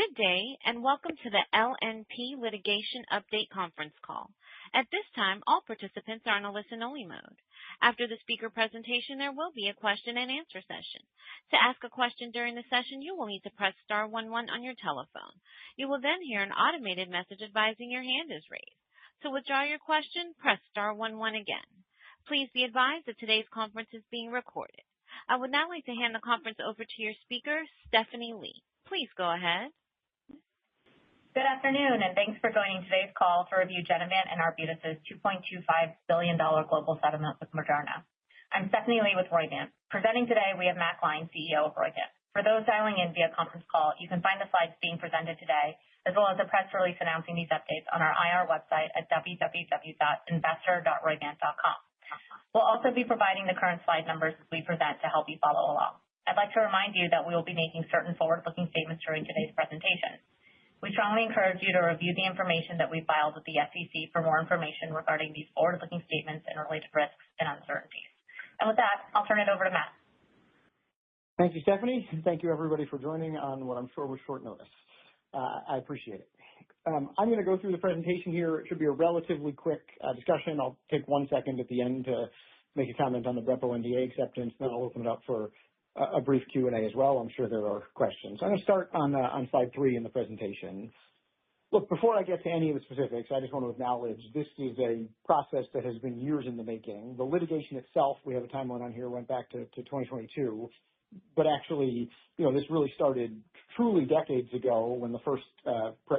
Good day, and welcome to the LNP Litigation Update conference call. At this time, all participants are in a listen-only mode. After the speaker presentation, there will be a question-and-answer session. To ask a question during the session, you will need to press star 11 on your telephone. You will then hear an automated message advising your hand is raised. To withdraw your question, press star 11 again. Please be advised that today's conference is being recorded. I would now like to hand the conference over to your speaker, Stephanie Lee. Please go ahead. Good afternoon, and thanks for joining today's call to review Genevant and Arbutus' $2.25 billion global settlement with Moderna. I'm Stephanie Lee with Roivant. Presenting today, we have Matt Gline, CEO of Roivant. For those dialing in via conference call, you can find the slides being presented today, as well as a press release announcing these updates on our IR website at www.investor.roivant.com. We'll also be providing the current slide numbers as we present to help you follow along. I'd like to remind you that we will be making certain forward-looking statements during today's presentation. We strongly encourage you to review the information that we filed with the SEC for more information regarding these forward-looking statements and related risks and uncertainties. And with that, I'll turn it over to Matt. Thank you, Stephanie. And thank you, everybody, for joining on what I'm sure was short notice. I appreciate it. I'm going to go through the presentation here. It should be a relatively quick discussion. I'll take 1 second at the end to make a comment on the Brepo NDA acceptance, then I'll open it up for a brief Q&A as well. I'm sure there are questions. I'm going to start on slide 3 in the presentation. Look, before I get to any of the specifics, I just want to acknowledge this is a process that has been years in the making. The litigation itself, we have a timeline on here, went back to 2022. But actually, this really started truly decades ago when the first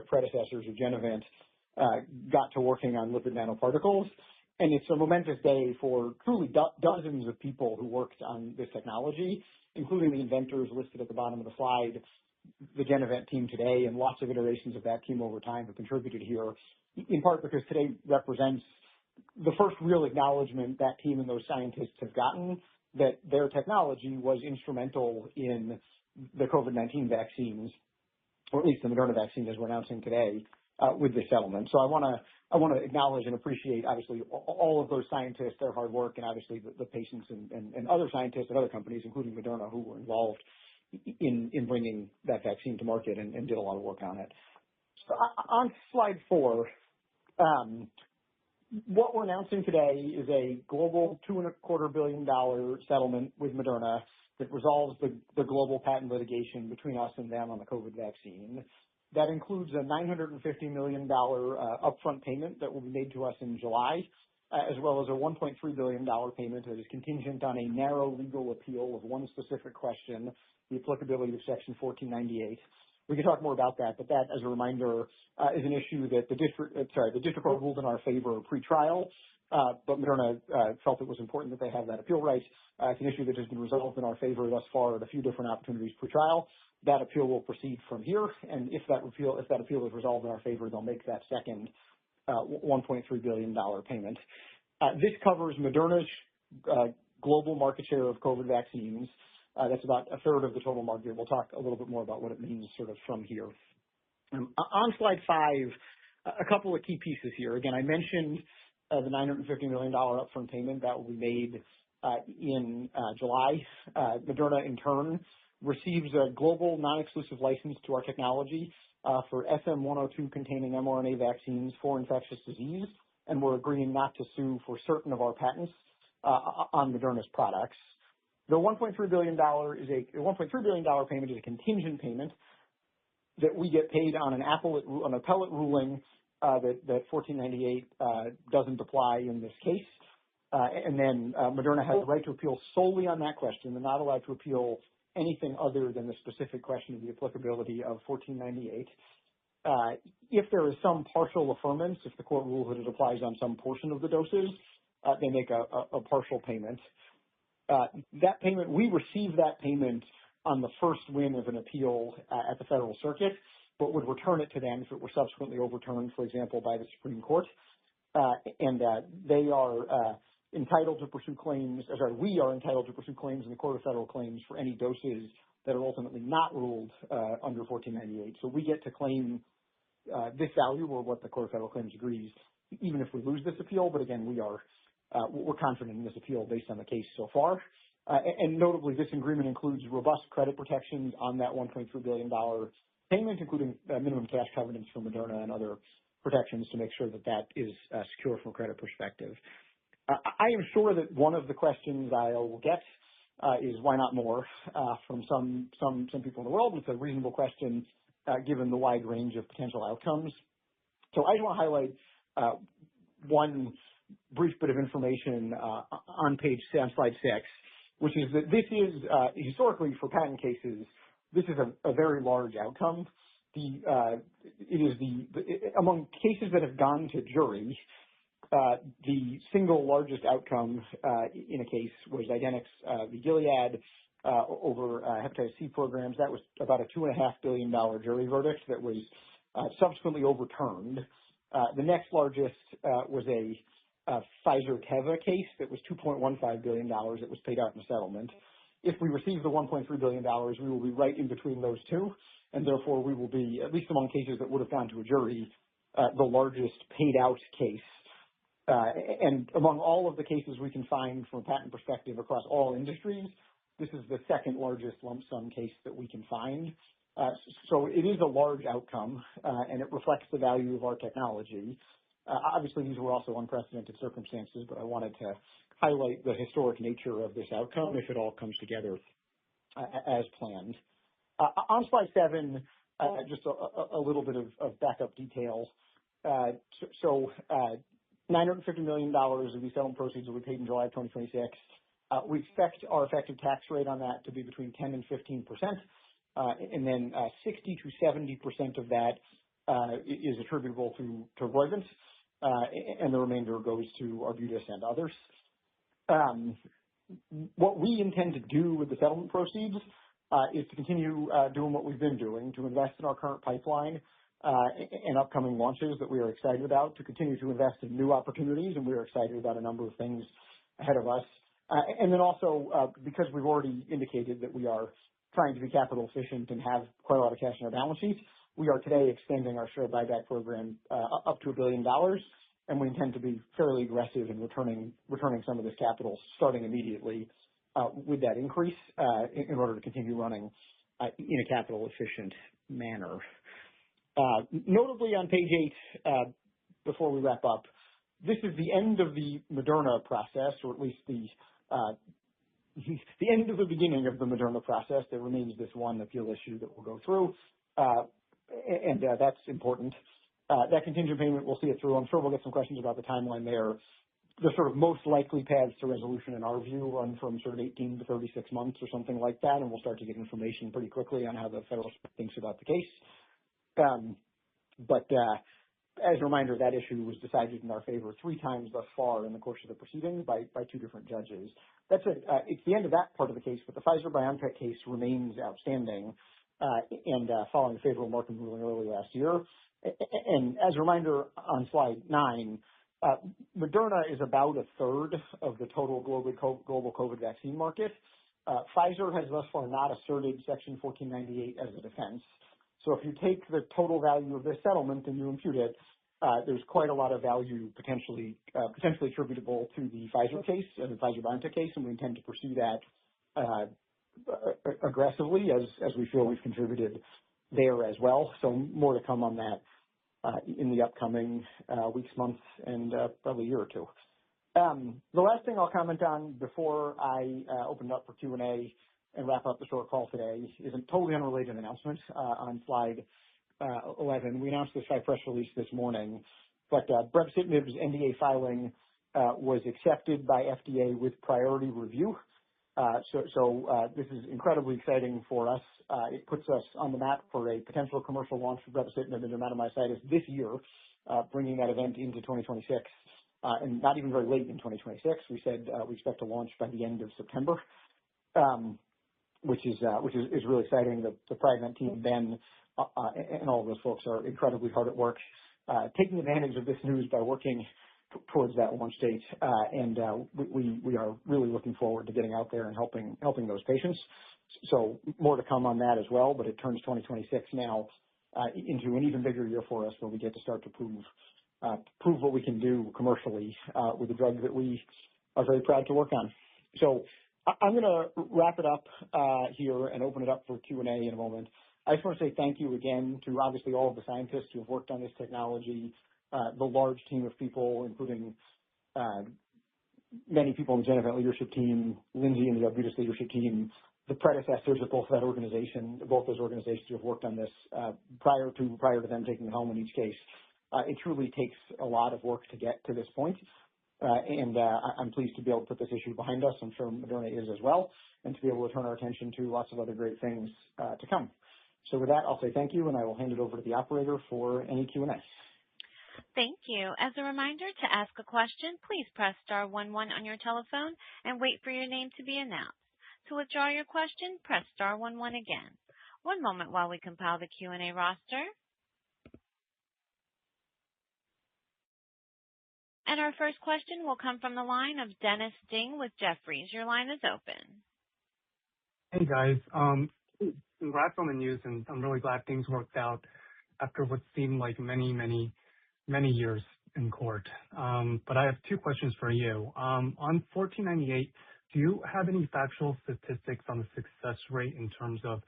predecessors of Genevant got to working on lipid nanoparticles. And it's a momentous day for truly dozens of people who worked on this technology, including the inventors listed at the bottom of the slide, the Genevant team today, and lots of iterations of that team over time have contributed here, in part because today represents the first real acknowledgement that team and those scientists have gotten that their technology was instrumental in the COVID-19 vaccines, or at least the Moderna vaccine as we're announcing today, with this settlement. So I want to acknowledge and appreciate, obviously, all of those scientists, their hard work, and obviously the patients and other scientists at other companies, including Moderna, who were involved in bringing that vaccine to market and did a lot of work on it. So on slide 4, what we're announcing today is a global $2.25 billion settlement with Moderna that resolves the global patent litigation between us and them on the COVID vaccine. That includes a $950 million upfront payment that will be made to us in July, as well as a $1.3 billion payment that is contingent on a narrow legal appeal of one specific question, the applicability of Section 1498. We can talk more about that, but that, as a reminder, is an issue that the district court ruled in our favor pre-trial, but Moderna felt it was important that they have that appeal right. It's an issue that has been resolved in our favor thus far at a few different opportunities pre-trial. That appeal will proceed from here, and if that appeal is resolved in our favor, they'll make that second $1.3 billion payment. This covers Moderna's global market share of COVID vaccines. That's about a third of the total market. We'll talk a little bit more about what it means sort of from here. On slide 5, a couple of key pieces here. Again, I mentioned the $950 million upfront payment that will be made in July. Moderna, in turn, receives a global non-exclusive license to our technology for SM-102 containing mRNA vaccines for infectious disease, and we're agreeing not to sue for certain of our patents on Moderna's products. The $1.3 billion payment is a contingent payment that we get paid on an appellate ruling that 1498 doesn't apply in this case. And then Moderna has the right to appeal solely on that question. They're not allowed to appeal anything other than the specific question of the applicability of 1498. If there is some partial affirmance, if the court rules that it applies on some portion of the doses, they make a partial payment. That payment, we receive that payment on the first win of an appeal at the federal circuit, but would return it to them if it were subsequently overturned, for example, by the Supreme Court. And they are entitled to pursue claims, we are entitled to pursue claims in the Court of Federal Claims for any doses that are ultimately not ruled under 1498. So we get to claim this value, or what the Court of Federal Claims agrees, even if we lose this appeal. But again, we're confident in this appeal based on the case so far. And notably, this agreement includes robust credit protections on that $1.3 billion payment, including minimum cash covenants for Moderna and other protections to make sure that that is secure from a credit perspective. I am sure that one of the questions I will get is why not more from some people in the world. It's a reasonable question given the wide range of potential outcomes. So I just want to highlight one brief bit of information on slide 6, which is that this is historically for patent cases, this is a very large outcome. Among cases that have gone to jury, the single largest outcome in a case was Idenix v. Gilead over hepatitis C programs. That was about a $2.5 billion jury verdict that was subsequently overturned. The next largest was a Pfizer-Teva case that was $2.15 billion that was paid out in a settlement. If we receive the $1.3 billion, we will be right in between those two, and therefore we will be, at least among cases that would have gone to a jury, the largest paid out case. And among all of the cases we can find from a patent perspective across all industries, this is the second largest lump sum case that we can find. So it is a large outcome, and it reflects the value of our technology. Obviously, these were also unprecedented circumstances, but I wanted to highlight the historic nature of this outcome if it all comes together as planned. On slide 7, just a little bit of backup detail. So $950 million of these settlement proceeds will be paid in July of 2026. We expect our effective tax rate on that to be between 10 and 15%, and then 60 to 70% of that is attributable to Roivant, and the remainder goes to Arbutus and others. What we intend to do with the settlement proceeds is to continue doing what we've been doing, to invest in our current pipeline and upcoming launches that we are excited about, to continue to invest in new opportunities, and we are excited about a number of things ahead of us. And then also, because we've already indicated that we are trying to be capital efficient and have quite a lot of cash in our balance sheet, we are today extending our share buyback program up to $1 billion, and we intend to be fairly aggressive in returning some of this capital starting immediately with that increase in order to continue running in a capital efficient manner. Notably on page 8, before we wrap up, this is the end of the Moderna process, or at least the end of the beginning of the Moderna process. There remains this one appeal issue that we'll go through, and that's important. That contingent payment, we'll see it through. I'm sure we'll get some questions about the timeline there. The sort of most likely paths to resolution, in our view, run from sort of 18 to 36 months or something like that, and we'll start to get information pretty quickly on how the federal thinks about the case. But as a reminder, that issue was decided in our favor 3 times thus far in the course of the proceedings by 2 different judges. That's it. It's the end of that part of the case, but the Pfizer-BioNTech case remains outstanding, and following a favorable market ruling early last year. And as a reminder, on slide 9, Moderna is about a third of the total global COVID vaccine market. Pfizer has thus far not asserted Section 1498 as a defense. So if you take the total value of this settlement and you impute it, there's quite a lot of value potentially attributable to the Pfizer case and the Pfizer-BioNTech case, and we intend to pursue that aggressively as we feel we've contributed there as well. So more to come on that in the upcoming weeks, months, and probably a year or two. The last thing I'll comment on before I open it up for Q&A and wrap up the short call today is a totally unrelated announcement on slide 11. We announced this by press release this morning, but brepocitinib's NDA filing was accepted by FDA with priority review. So this is incredibly exciting for us. It puts us on the map for a potential commercial launch for brepocitinib in dermatomyositis this year, bringing that event into 2026, and not even very late in 2026. We said we expect to launch by the end of September, which is really exciting. The Priovant team then and all of those folks are incredibly hard at work, taking advantage of this news by working towards that launch date, and we are really looking forward to getting out there and helping those patients. So more to come on that as well, but it turns 2026 now into an even bigger year for us, where we get to start to prove what we can do commercially with a drug that we are very proud to work on. So I'm going to wrap it up here and open it up for Q&A in a moment. I just want to say thank you again to obviously all of the scientists who have worked on this technology, the large team of people, including many people in the Genevant leadership team, Lindsay and the Arbutus leadership team, the predecessors of both those organizations who have worked on this prior to them taking the helm in each case. It truly takes a lot of work to get to this point. And I'm pleased to be able to put this issue behind us. I'm sure Moderna is as well, and to be able to turn our attention to lots of other great things to come. So with that, I'll say thank you, and I will hand it over to the operator for any Q&A. Thank you. As a reminder, to ask a question, please press star 11 on your telephone and wait for your name to be announced. To withdraw your question, press star 11 again. One moment while we compile the Q&A roster. And our first question will come from the line of Dennis Ding with Jefferies. Your line is open. Hey, guys. Congrats on the news, and I'm really glad things worked out after what seemed like many years in court. But I have two questions for you. On 1498, do you have any factual statistics on the success rate in terms of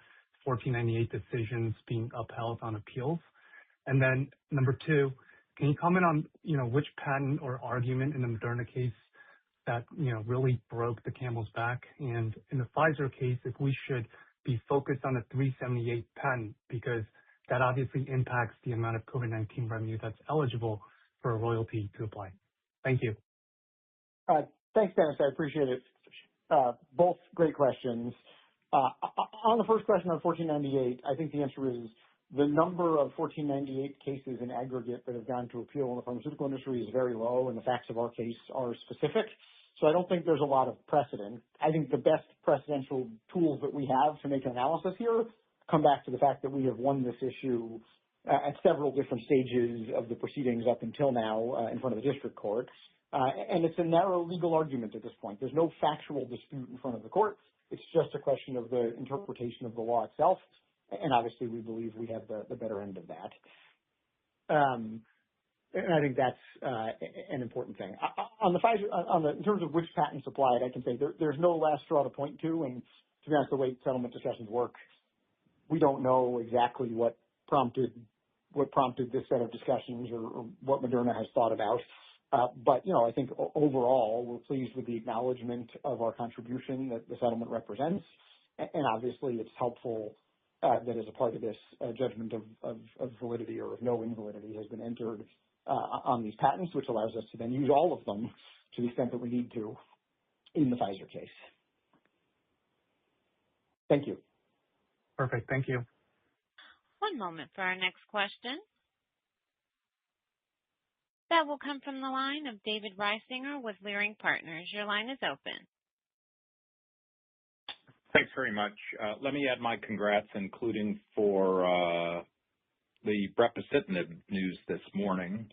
1498 decisions being upheld on appeals? And then number two, can you comment on, which patent or argument in the Moderna case that, really broke the camel's back? And in the Pfizer case, if we should be focused on the 378 patent, because that obviously impacts the amount of COVID-19 revenue that's eligible for a royalty to apply. Thank you. Thanks, Dennis. I appreciate it. Both great questions. On the first question on 1498, I think the answer is the number of 1498 cases in aggregate that have gone to appeal in the pharmaceutical industry is very low, and the facts of our case are specific. So I don't think there's a lot of precedent. I think the best precedential tools that we have to make an analysis here come back to the fact that we have won this issue at several different stages of the proceedings up until now in front of the district court. And it's a narrow legal argument at this point. There's no factual dispute in front of the court. It's just a question of the interpretation of the law itself. And obviously, we believe we have the better end of that. And I think that's an important thing. On the Pfizer, in terms of which patents applied, I can say there's no last straw to point to. And to be honest, the way settlement discussions work, we don't know exactly what prompted this set of discussions or what Moderna has thought about. But, I think overall, we're pleased with the acknowledgement of our contribution that the settlement represents. And obviously, it's helpful that as a part of this judgment of validity or of no invalidity has been entered on these patents, which allows us to then use all of them to the extent that we need to in the Pfizer case. Thank you. Perfect. Thank you. One moment for our next question. That will come from the line of David Reisinger with Leerink Partners. Your line is open. Thanks very much. Let me add my congrats, including for the brepocitinib news this morning.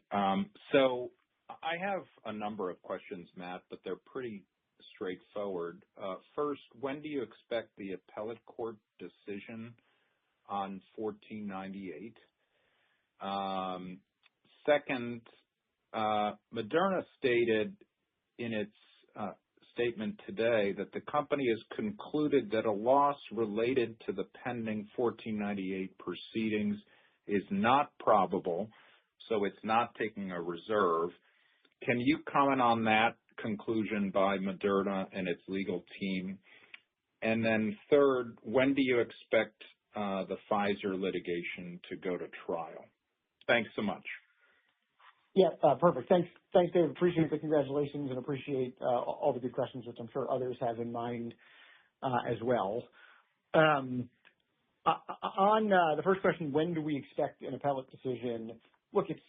So I have a number of questions, Matt, but they're pretty straightforward. First, when do you expect the appellate court decision on 1498? Second, Moderna stated in its statement today that the company has concluded that a loss related to the pending 1498 proceedings is not probable, so it's not taking a reserve. Can you comment on that conclusion by Moderna and its legal team? And then third, when do you expect the Pfizer litigation to go to trial? Thanks so much. Yeah, perfect. Thanks, Dave. Appreciate the congratulations and appreciate all the good questions, which I'm sure others have in mind as well. On the first question, when do we expect an appellate decision? Look, it's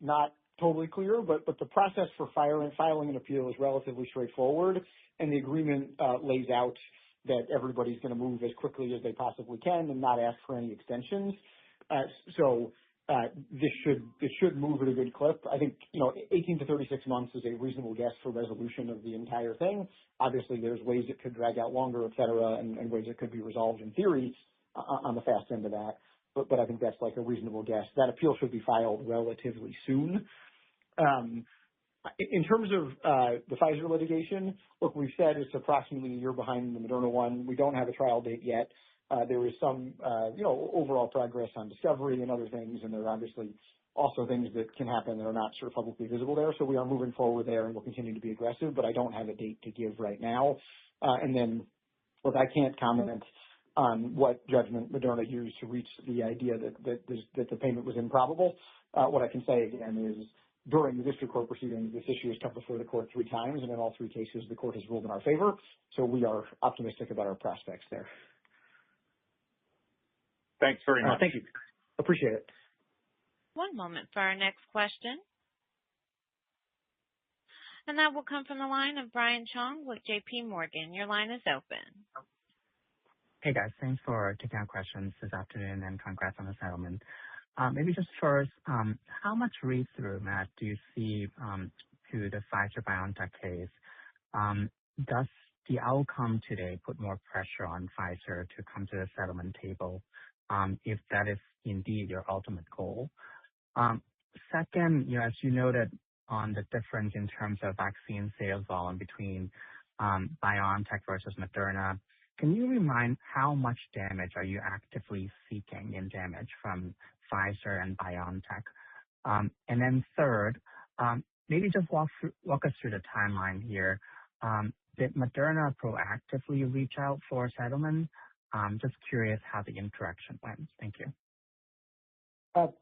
not totally clear, but the process for filing an appeal is relatively straightforward, and the agreement lays out that everybody's going to move as quickly as they possibly can and not ask for any extensions. So this should move at a good clip. I think 18 to 36 months is a reasonable guess for resolution of the entire thing. Obviously, there's ways it could drag out longer, et cetera, and ways it could be resolved in theory on the fast end of that. But I think that's like a reasonable guess. That appeal should be filed relatively soon. In terms of the Pfizer litigation, look, we've said it's approximately a year behind the Moderna one. We don't have a trial date yet. There is some, overall progress on discovery and other things, and there are obviously also things that can happen that are not sort of publicly visible there. So we are moving forward there, and we'll continue to be aggressive, but I don't have a date to give right now. And then, look, I can't comment on what judgment Moderna used to reach the idea that the payment was improbable. What I can say again is during the district court proceedings, this issue has come before the court 3 times, and in all 3 cases, the court has ruled in our favor. So we are optimistic about our prospects there. Thanks very much. Thank you. Appreciate it. One moment for our next question. And that will come from the line of Brian Chong with JP Morgan. Your line is open. Hey, guys. Thanks for taking our questions this afternoon, and congrats on the settlement. Maybe just first, how much read-through, Matt, do you see to the Pfizer-BioNTech case? Does the outcome today put more pressure on Pfizer to come to the settlement table, if that is indeed your ultimate goal? Second, as you noted on the difference in terms of vaccine sales volume between BioNTech versus Moderna, can you remind how much damage are you actively seeking in damage from Pfizer and BioNTech? And then third, maybe just walk us through the timeline here. Did Moderna proactively reach out for a settlement? Just curious how the interaction went. Thank you.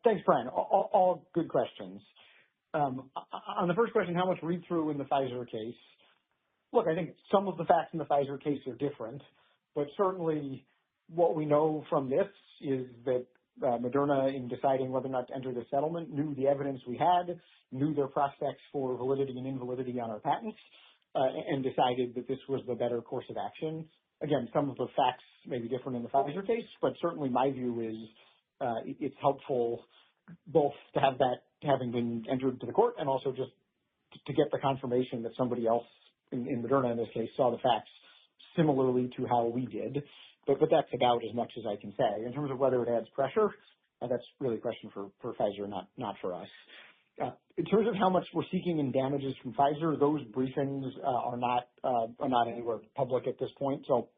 Thanks, Brian. All good questions. On the first question, how much read-through in the Pfizer case? Look, I think some of the facts in the Pfizer case are different, but certainly what we know from this is that Moderna, in deciding whether or not to enter the settlement, knew the evidence we had, knew their prospects for validity and invalidity on our patents, and decided that this was the better course of action. Again, some of the facts may be different in the Pfizer case, but certainly my view is it's helpful both to have that having been entered to the court and also just to get the confirmation that somebody else in Moderna in this case saw the facts similarly to how we did. But that's about as much as I can say. In terms of whether it adds pressure, that's really a question for Pfizer, not for us. In terms of how much we're seeking in damages from Pfizer, those briefings are not anywhere public at this point, so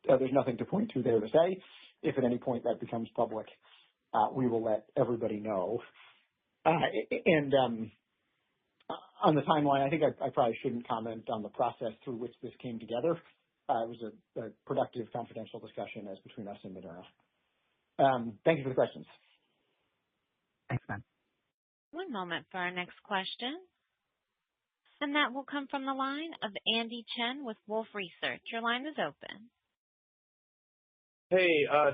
there's nothing to point to there to say. If at any point that becomes public, we will let everybody know. And on the timeline, I think I probably shouldn't comment on the process through which this came together. It was a productive, confidential discussion as between us and Moderna. Thank you for the questions. Thanks, man. One moment for our next question. And that will come from the line of Andy Chen with Wolfe Research. Your line is open. Hey,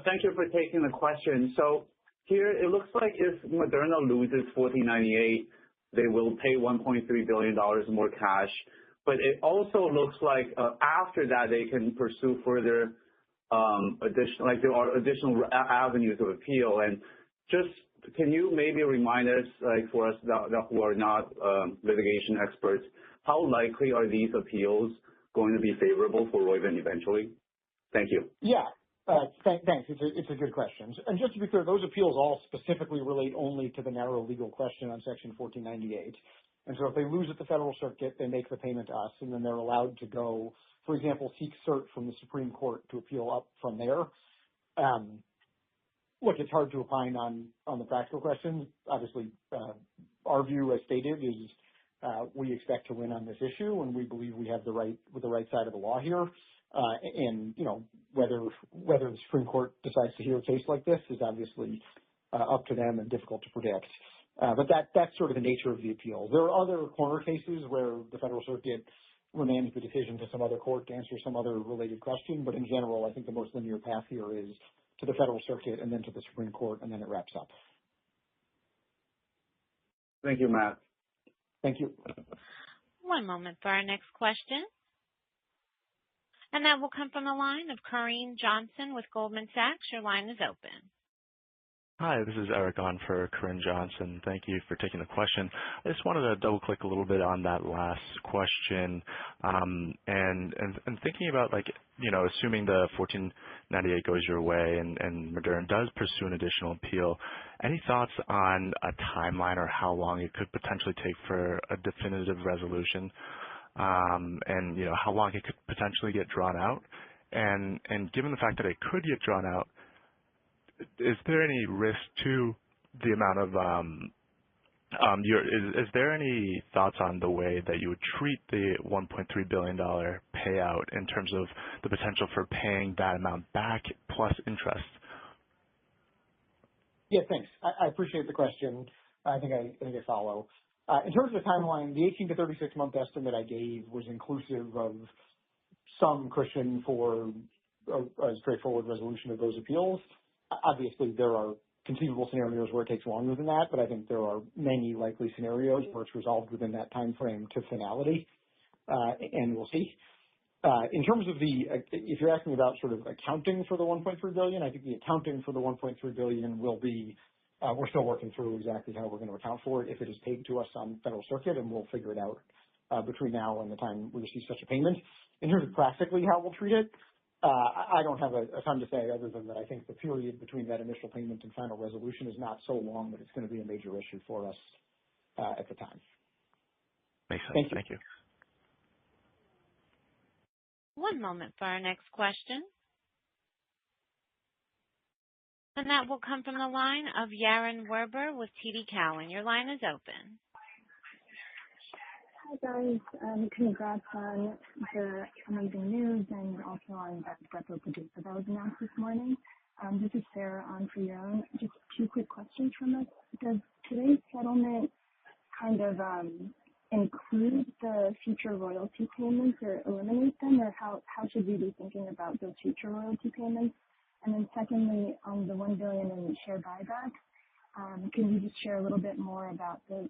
thank you for taking the question. So here it looks like if Moderna loses 1498, they will pay $1.3 billion more cash. But it also looks like after that they can pursue further additional, like there are additional avenues of appeal. And just can you maybe remind us, like for us that who are not litigation experts, how likely are these appeals going to be favorable for Roivant eventually? Thank you. Yeah. Thanks. It's a good question. And just to be clear, those appeals all specifically relate only to the narrow legal question on Section 1498. And so if they lose at the federal circuit, they make the payment to us, and then they're allowed to go, for example, seek cert from the Supreme Court to appeal up from there. Look, it's hard to opine on the practical questions. Obviously, our view, as stated, is we expect to win on this issue, and we believe we have the right side of the law here. And whether the Supreme Court decides to hear a case like this is obviously up to them and difficult to predict. But that's sort of the nature of the appeal. There are other corner cases where the federal circuit remands the decision to some other court to answer some other related question. But in general, I think the most linear path here is to the federal circuit and then to the Supreme Court, and then it wraps up. Thank you, Matt. Thank you. One moment for our next question. And that will come from the line of Kareem Johnson with Goldman Sachs. Your line is open. Hi, this is Eric on for Corinne Johnson. Thank you for taking the question. I just wanted to double click a little bit on that last question, and thinking about assuming the 1498 goes your way and Moderna does pursue an additional appeal. Any thoughts on a timeline or how long it could potentially take for a definitive resolution, and how long it could potentially get drawn out? And given the fact that it could get drawn out, is there any risk to the amount of is there any thoughts on the way that you would treat the $1.3 billion payout in terms of the potential for paying that amount back plus interest? Yeah, thanks. I appreciate the question. I think I follow. In terms of the timeline, the 18 to 36 month estimate I gave was inclusive of some cushion for a straightforward resolution of those appeals. Obviously, there are conceivable scenarios where it takes longer than that, but I think there are many likely scenarios where it's resolved within that time frame to finality, and we'll see. In terms of if you're asking about sort of accounting for the 1.3 billion, I think the accounting for the 1.3 billion will be, we're still working through exactly how we're going to account for it if it is paid to us on federal circuit, and we'll figure it out between now and the time we receive such a payment. In terms of practically how we'll treat it, I don't have a ton to say other than that I think the period between that initial payment and final resolution is not so long that it's going to be a major issue for us at the time. Makes sense. Thank you. One moment for our next question. And that will come from the line of Yaron Werber with TD Cowen. Your line is open. Hi, guys. Congrats on the amazing news and also on that brepo PDUFA that was announced this morning. This is Sarah on for Yaron. Just two quick questions from us. Does today's settlement kind of include the future royalty payments or eliminate them, or how should we be thinking about those future royalty payments? And then secondly, on the $1 billion in share buyback, can you just share a little bit more about the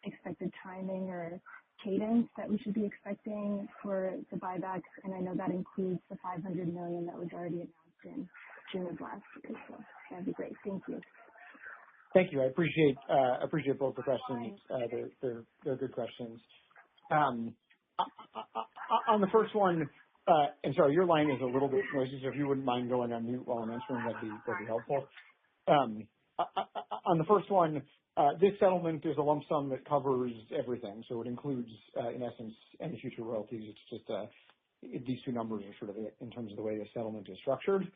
expected timing or cadence that we should be expecting for the buybacks? And I know that includes the $500 million that was already announced in June of last year. So that'd be great. Thank you. Thank you. I appreciate both the questions. They're good questions. On the first one, and sorry, your line is a little bit noisy, so if you wouldn't mind going on mute while I'm answering, that'd be helpful. On the first one, this settlement is a lump sum that covers everything, so it includes, in essence, any future royalties. It's just these two numbers are sort of it in terms of the way the settlement is structured,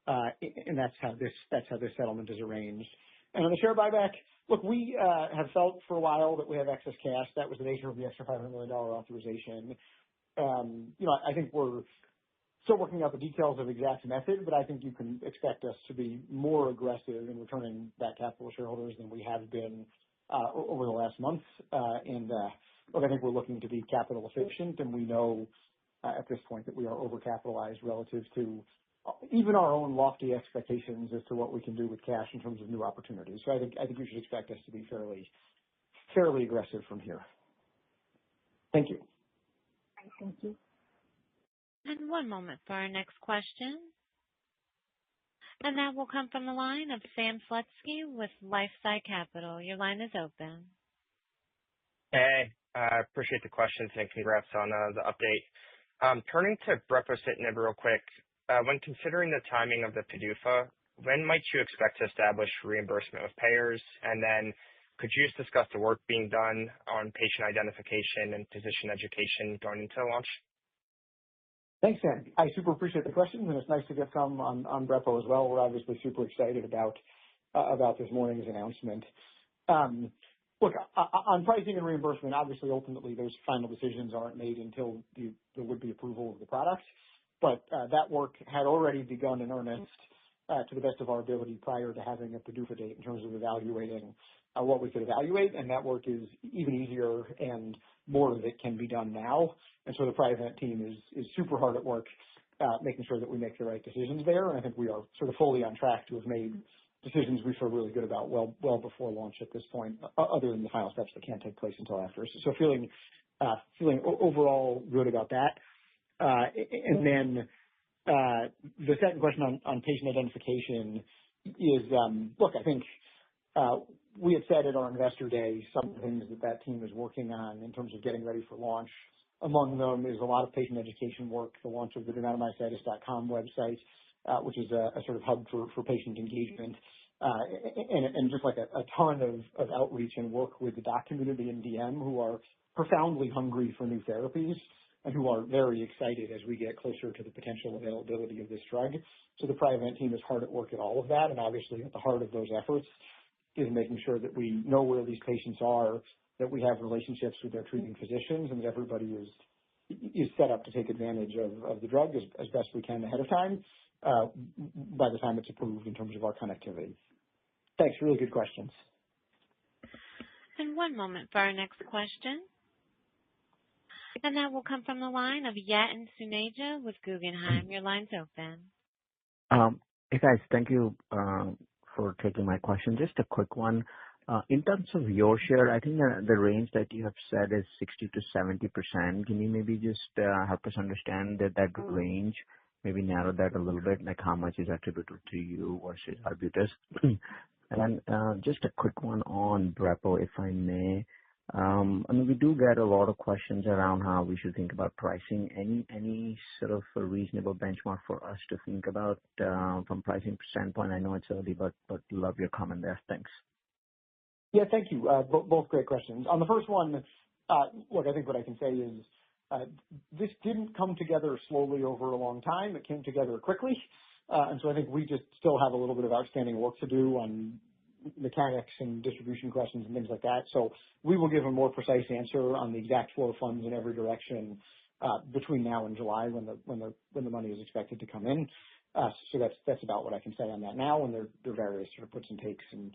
and that's how this settlement is arranged. And on the share buyback, look, we have felt for a while that we have excess cash. That was the nature of the extra $500 million authorization. I think we're still working out the details of exact method, but I think you can expect us to be more aggressive in returning that capital to shareholders than we have been over the last month. Look, I think we're looking to be capital efficient, and we know at this point that we are overcapitalized relative to even our own lofty expectations as to what we can do with cash in terms of new opportunities. So I think you should expect us to be fairly aggressive from here. Thank you. Thank you. And one moment for our next question. And that will come from the line of Sam Slutsky with LifeSci Capital. Your line is open. Hey, I appreciate the questions and congrats on the update. Turning to brepocitinib real quick, when considering the timing of the PDUFA, when might you expect to establish reimbursement with payers? And then could you just discuss the work being done on patient identification and physician education going into launch? Thanks, Sam. I super appreciate the questions, and it's nice to get some on brepo as well. We're obviously super excited about this morning's announcement. Look, on pricing and reimbursement, obviously, ultimately, those final decisions aren't made until there would be approval of the product. But that work had already begun in earnest to the best of our ability prior to having a PDUFA date in terms of evaluating what we could evaluate. And that work is even easier and more of it can be done now. And so the Priovant team is super hard at work making sure that we make the right decisions there. And I think we are sort of fully on track to have made decisions we feel really good about well before launch at this point, other than the final steps that can't take place until after. So feeling overall good about that. And then the second question on patient identification is, look, I think we had said at our investor day some of the things that team is working on in terms of getting ready for launch. Among them is a lot of patient education work, the launch of the dermatomyositis.com website, which is a sort of hub for patient engagement, and just like a ton of outreach and work with the doc community in DM who are profoundly hungry for new therapies. and who are very excited as we get closer to the potential availability of this drug. So the Priovant team is hard at work at all of that, and obviously at the heart of those efforts is making sure that we know where these patients are, that we have relationships with their treating physicians, and that everybody is set up to take advantage of the drug as best we can ahead of time by the time it's approved in terms of our connectivity. Thanks. Really good questions. And one moment for our next question. And that will come from the line of Yatin Suneja with Guggenheim. Your line's open. Hey, guys. Thank you for taking my question. Just a quick one. In terms of your share, I think the range that you have said is 60 to 70%. Can you maybe just help us understand that range, maybe narrow that a little bit, like how much is attributed to you versus Arbutus? And then just a quick one on Brepo, if I may. I mean, we do get a lot of questions around how we should think about pricing. Any sort of a reasonable benchmark for us to think about from pricing standpoint? I know it's early, but love your comment there. Thanks. Yeah, thank you. Both great questions. On the first one, look, I think what I can say is this didn't come together slowly over a long time. It came together quickly. And so I think we just still have a little bit of outstanding work to do on mechanics and distribution questions and things like that. So we will give a more precise answer on the exact flow of funds in every direction between now and July when the money is expected to come in. So that's about what I can say on that now, and there are various sort of puts and takes in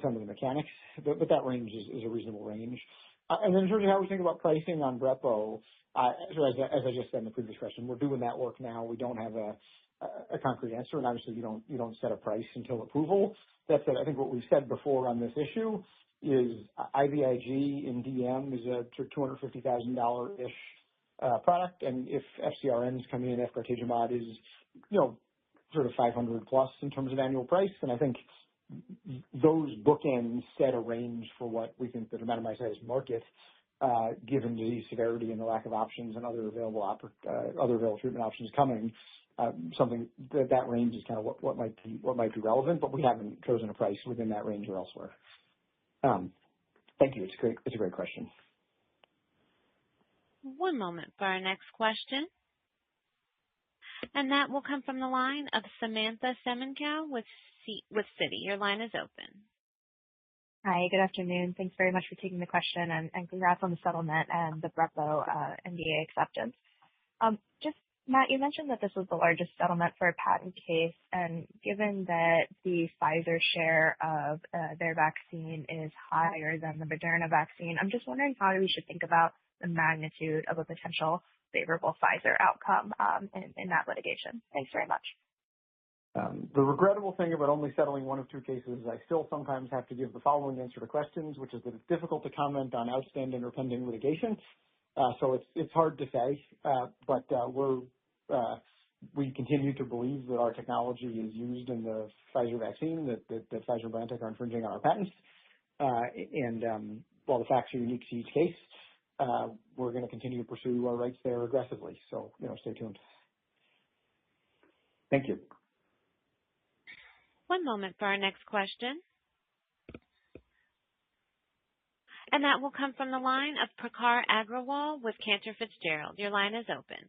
some of the mechanics, but that range is a reasonable range. And then in terms of how we think about pricing on Brepo, as I just said in the previous question, we're doing that work now. We don't have a concrete answer, and obviously you don't set a price until approval. That said, I think what we've said before on this issue is IVIG in DM is a $250,000-ish product, and if FcRNs come in, efgartigimod is sort of 500 plus in terms of annual price, and I think those bookends set a range for what we think the dermatomyositis market, given the severity and the lack of options and other available treatment options coming. Something that range is kind of what might be relevant, but we haven't chosen a price within that range or elsewhere. Thank you. It's a great question. One moment for our next question. And that will come from the line of Samantha Semenkow with Citi. Your line is open. Hi, good afternoon. Thanks very much for taking the question, and congrats on the settlement and the Brepo NDA acceptance. Matt, you mentioned that this was the largest settlement for a patent case, and given that the Pfizer share of their vaccine is higher than the Moderna vaccine, I'm just wondering how we should think about the magnitude of a potential favorable Pfizer outcome in that litigation. Thanks very much. The regrettable thing about only settling one of two cases, I still sometimes have to give the following answer to questions, which is that it's difficult to comment on outstanding or pending litigation. So it's hard to say, but we continue to believe that our technology is used in the Pfizer vaccine, that Pfizer and BioNTech are infringing on our patents. And while the facts are unique to each case, we're going to continue to pursue our rights there aggressively. So, stay tuned. Thank you. One moment for our next question. And that will come from the line of Prakhar Agrawal with Cantor Fitzgerald. Your line is open.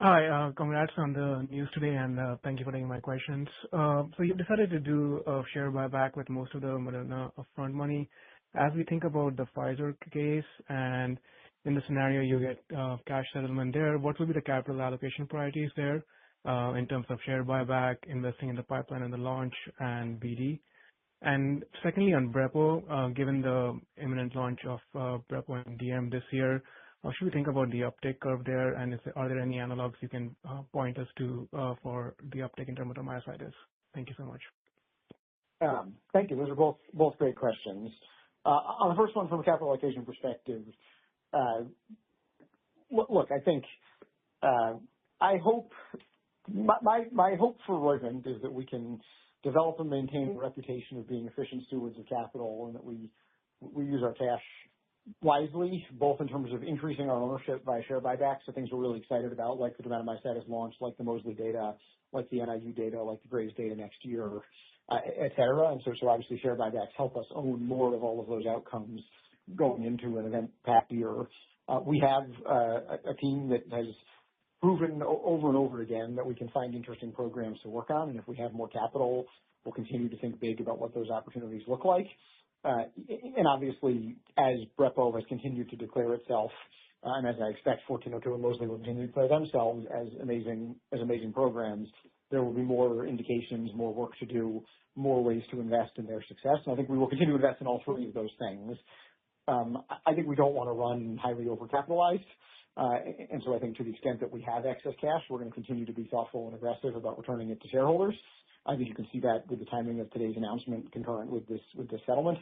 Hi, congrats on the news today, and thank you for taking my questions. So you decided to do a share buyback with most of the Moderna upfront money. As we think about the Pfizer case, and in the scenario you get cash settlement there, what will be the capital allocation priorities there in terms of share buyback, investing in the pipeline and the launch, and BD? And secondly, on Brepo, given the imminent launch of Brepo and DM this year, how should we think about the uptake curve there, and are there any analogs you can point us to for the uptake in dermatomyositis? Thank you so much. Thank you. Those are both great questions. On the first one, from a capital allocation perspective, look, I think I hope my hope for Roivant is that we can develop and maintain a reputation of being efficient stewards of capital, and that we use our cash wisely, both in terms of increasing our ownership by share buybacks, so things we're really excited about, like the dermatomyositis launch, like the Mosley data, like the NIU data, like the Graves data next year, et cetera. And so obviously share buybacks help us own more of all of those outcomes going into an event-packed year. We have a team that has proven over and over again that we can find interesting programs to work on, and if we have more capital, we'll continue to think big about what those opportunities look like. And obviously, as Brepo has continued to declare itself, and as I expect 1402 and Mosley will continue to declare themselves as amazing programs, there will be more indications, more work to do, more ways to invest in their success. And I think we will continue to invest in all three of those things. I think we don't want to run highly overcapitalized. And so I think to the extent that we have excess cash, we're going to continue to be thoughtful and aggressive about returning it to shareholders. I think you can see that with the timing of today's announcement concurrent with this settlement.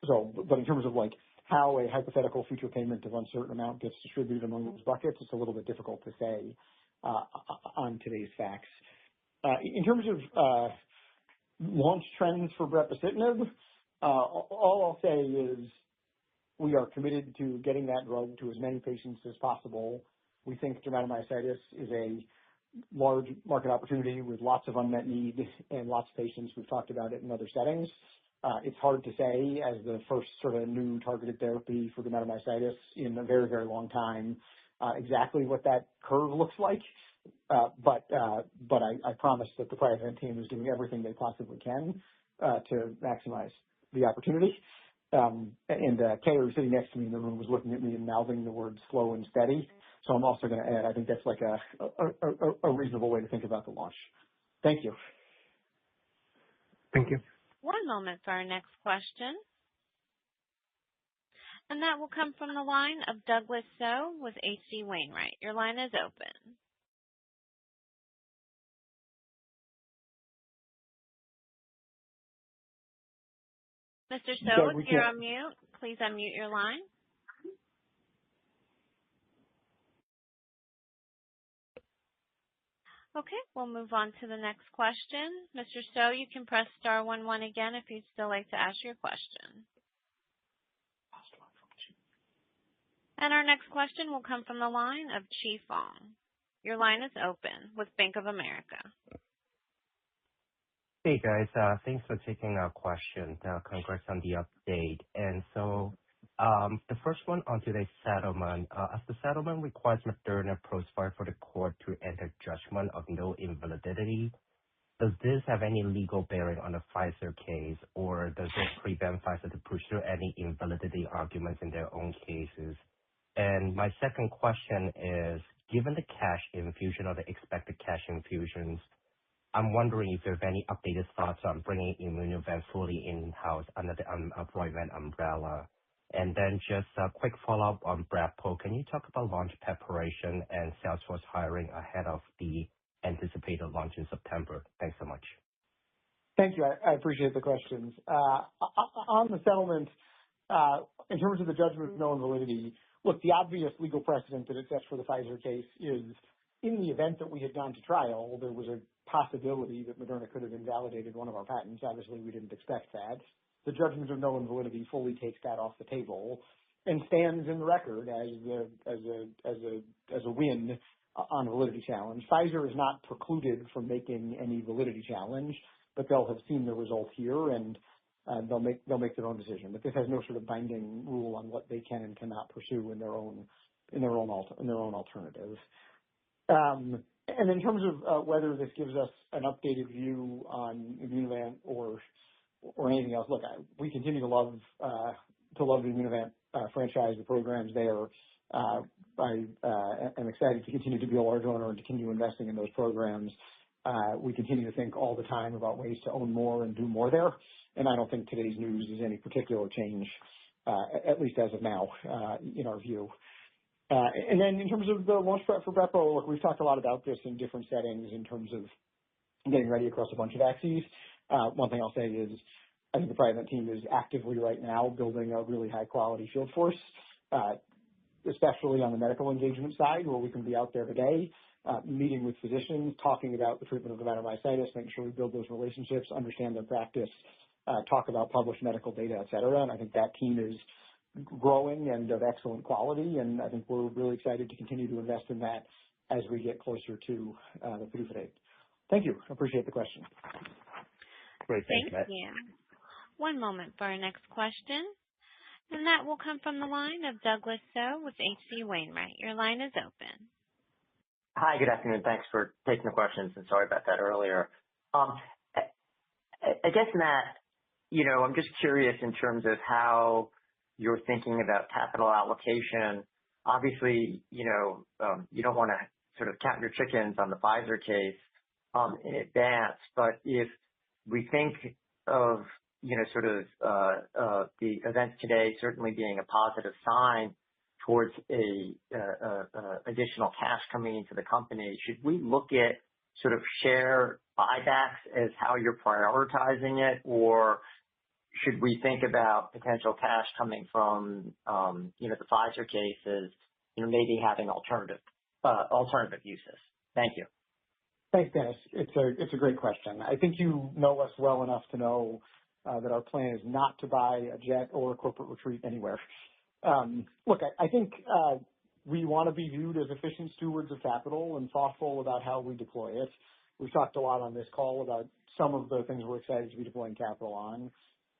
So, but in terms of like how a hypothetical future payment of uncertain amount gets distributed among those buckets, it's a little bit difficult to say on today's facts. In terms of launch trends for brepocitinib, all I'll say is we are committed to getting that drug to as many patients as possible. We think dermatomyositis is a large market opportunity with lots of unmet need and lots of patients. We've talked about it in other settings. It's hard to say as the first sort of new targeted therapy for dermatomyositis in a very, very long time exactly what that curve looks like. But I promise that the Priovant team is doing everything they possibly can to maximize the opportunity. And Taylor, sitting next to me in the room, was looking at me and mouthing the words slow and steady. So I'm also going to add, I think that's like a reasonable way to think about the launch. Thank you. Thank you. One moment for our next question. And that will come from the line of Douglas So with H.C. Wainwright. Your line is open. Mr. So, if you're on mute, please unmute your line. Okay, we'll move on to the next question. Mr. So, you can press star 11 again if you'd still like to ask your question. And our next question will come from the line of Chi Fong. Your line is open with Bank of America. Hey guys, thanks for taking our question. Congrats on the update. And so the first one on today's settlement, as the settlement requires Moderna prospire for the court to enter judgment of no invalidity, does this have any legal bearing on the Pfizer case, or does it prevent Pfizer to pursue any invalidity arguments in their own cases? And my second question is, given the cash infusion or the expected cash infusions, I'm wondering if you have any updated thoughts on bringing Immunovant fully in-house under the Roivant umbrella. And then just a quick follow-up on Brepo. Can you talk about launch preparation and Salesforce hiring ahead of the anticipated launch in September? Thanks so much. Thank you. I appreciate the questions. On the settlement, in terms of the judgment of no invalidity, look, the obvious legal precedent that it sets for the Pfizer case is in the event that we had gone to trial, there was a possibility that Moderna could have invalidated one of our patents. Obviously, we didn't expect that. The judgment of no invalidity fully takes that off the table and stands in the record as a win on a validity challenge. Pfizer is not precluded from making any validity challenge, but they'll have seen the result here and they'll make their own decision. But this has no sort of binding rule on what they can and cannot pursue in their own alternative. And in terms of whether this gives us an updated view on Immunovant or anything else, look, we continue to love the Immunovant franchise, the programs there. I am excited to continue to be a large owner and to continue investing in those programs. We continue to think all the time about ways to own more and do more there, and I don't think today's news is any particular change, at least as of now, in our view. And then in terms of the launch prep for Brepo, look, we've talked a lot about this in different settings in terms of getting ready across a bunch of axes. One thing I'll say is I think the Priovant team is actively right now building a really high-quality field force, especially on the medical engagement side where we can be out there today, meeting with physicians, talking about the treatment of dermatomyositis, making sure we build those relationships, understand their practice, talk about published medical data, et cetera. And I think that team is growing and of excellent quality, and I think we're really excited to continue to invest in that as we get closer to the PDUFA date. Thank you. I appreciate the question. Great. Thank you. One moment for our next question. And that will come from the line of Douglas So with H.C. Wainwright. Your line is open. Hi, good afternoon. Thanks for taking the questions, and sorry about that earlier. I guess, Matt, I'm just curious in terms of how you're thinking about capital allocation. Obviously, you don't want to sort of count your chickens on the Pfizer case in advance, but if we think of, sort of the events today certainly being a positive sign towards additional cash coming into the company, should we look at sort of share buybacks as how you're prioritizing it, or should we think about potential cash coming from, the Pfizer cases, maybe having alternative uses? Thank you. Thanks, Dennis. It's a great question. I think you know us well enough to know that our plan is not to buy a jet or a corporate retreat anywhere. Look, I think we want to be viewed as efficient stewards of capital and thoughtful about how we deploy it. We've talked a lot on this call about some of the things we're excited to be deploying capital on.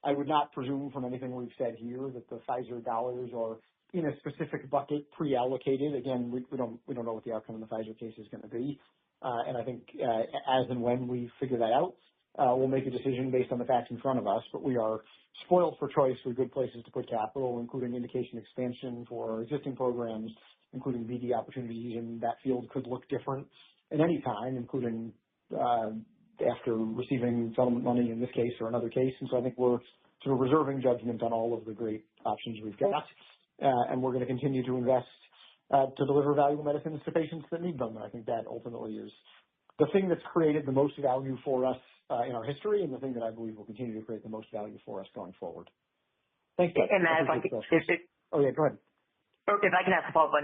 I would not presume from anything we've said here that the Pfizer dollars are in a specific bucket pre-allocated. Again, we don't know what the outcome of the Pfizer case is going to be. And I think as and when we figure that out, we'll make a decision based on the facts in front of us. But we are spoiled for choice with good places to put capital, including indication expansion for our existing programs, including BD opportunities, and that field could look different at any time, including after receiving settlement money in this case or another case. And so I think we're sort of reserving judgment on all of the great options we've got. And we're going to continue to invest to deliver valuable medicines to patients that need them. And I think that ultimately is the thing that's created the most value for us in our history, and the thing that I believe will continue to create the most value for us going forward. Thanks, Doug. And Matt, oh yeah, go ahead. If I can ask a follow-up,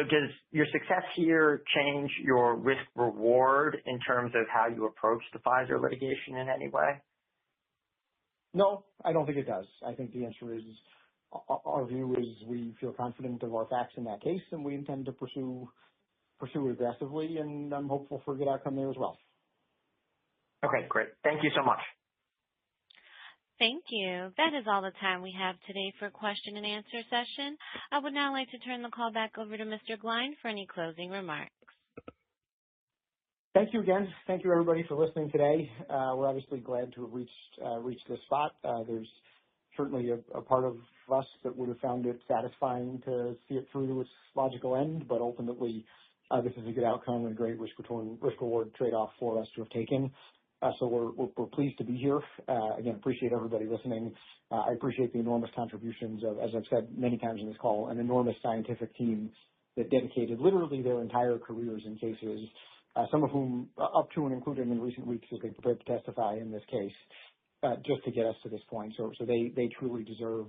does your success here change your risk reward in terms of how you approach the Pfizer litigation in any way? No, I don't think it does. I think the answer is our view is we feel confident of our facts in that case, and we intend to pursue aggressively, and I'm hopeful for a good outcome there as well. Okay, great. Thank you so much. Thank you. That is all the time we have today for question and answer session. I would now like to turn the call back over to Mr. Gline for any closing remarks. Thank you again. Thank you, everybody, for listening today. We're obviously glad to have reached this spot. There's certainly a part of us that would have found it satisfying to see it through to its logical end, but ultimately this is a good outcome and a great risk-reward trade-off for us to have taken. So we're pleased to be here. Again, appreciate everybody listening. I appreciate the enormous contributions of, as I've said many times in this call, an enormous scientific team that dedicated literally their entire careers in cases, some of whom up to and including in recent weeks as they prepared to testify in this case, just to get us to this point. So they truly deserve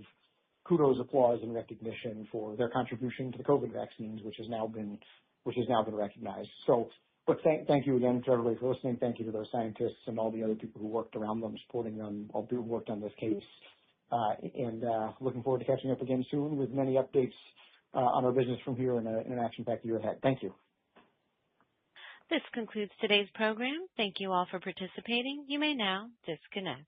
kudos, applause, and recognition for their contribution to the COVID vaccines, which has now been recognized. So, but thank you again to everybody for listening. Thank you to those scientists and all the other people who worked around them, supporting them, all who worked on this case. And looking forward to catching up again soon with many updates on our business from here in an action-packed year ahead. Thank you. This concludes today's program. Thank you all for participating. You may now disconnect.